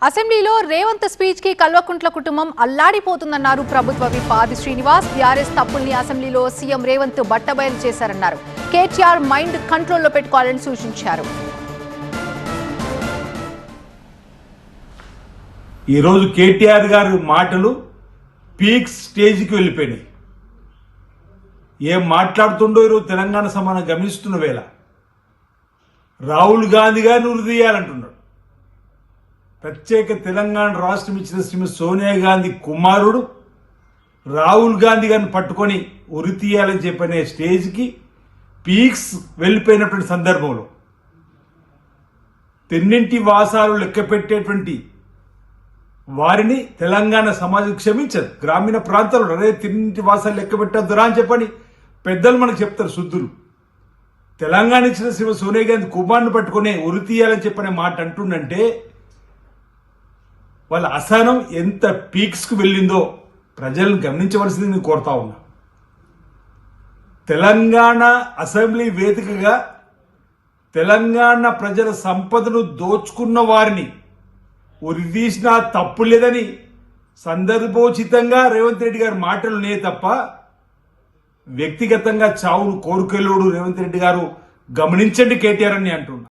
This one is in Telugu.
అసెంబ్లీలో రేవంత్ స్పీచ్ కి కల్వకుంట్ల కుటుంబం అల్లాడిపోతుందన్నారు ప్రభుత్వ విప్ ఆది శ్రీనివాస్. టీఆర్ఎస్ తప్పుల్ని అసెంబ్లీలో సీఎం రేవంత్ బట్టబయలు చేశారన్నారు. కేటీఆర్ మైండ్ కంట్రోల్లో పెట్టుకోవాలని సూచించారు. ఈరోజు కేటీఆర్ గారి మాటలు పీక్ స్టేజ్కి వెళ్ళిపోయినాయి. ఏం మాట్లాడుతుండో ఈరోజు తెలంగాణ సమానం గమనిస్తున్న వేళ రాహుల్ గాంధీ గారిని ఉరిదీయాలంటున్నాడు. ప్రత్యేక తెలంగాణ రాష్ట్రం ఇచ్చిన శ్రీమతి సోనియా గాంధీ కుమారుడు రాహుల్ గాంధీ గారిని పట్టుకొని ఉరి తీయాలని చెప్పనే స్టేజ్కి పీక్స్ వెళ్ళిపోయినటువంటి సందర్భంలో తెన్నింటి వాసాలు లెక్క పెట్టేటువంటి వారిని తెలంగాణ సమాజం క్షమించదు. గ్రామీణ ప్రాంతాల్లో అదే తిన్నింటి వాసాలు లెక్క పెట్టద్దురా అని చెప్పని పెద్దలు మనకు చెప్తారు శుద్ధులు. తెలంగాణ ఇచ్చిన శ్రీమతి సోనియా గాంధీ కుమారుని పట్టుకునే ఉరి తీయాలని చెప్పనే మాట అంటుండంటే వాళ్ళ అసహనం ఎంత పీక్స్కు వెళ్ళిందో ప్రజలను గమనించవలసింది నేను కోరుతా ఉన్నా. తెలంగాణ అసెంబ్లీ వేదికగా తెలంగాణ ప్రజల సంపదను దోచుకున్న వారిని ఉరిదీసినా తప్పు లేదని సందర్భోచితంగా రేవంత్ రెడ్డి గారి మాటలునే తప్ప వ్యక్తిగతంగా చావును కోరుకెళ్ళోడు రేవంత్ రెడ్డి గారు గమనించండి కేటీఆర్ అని అంటున్నా.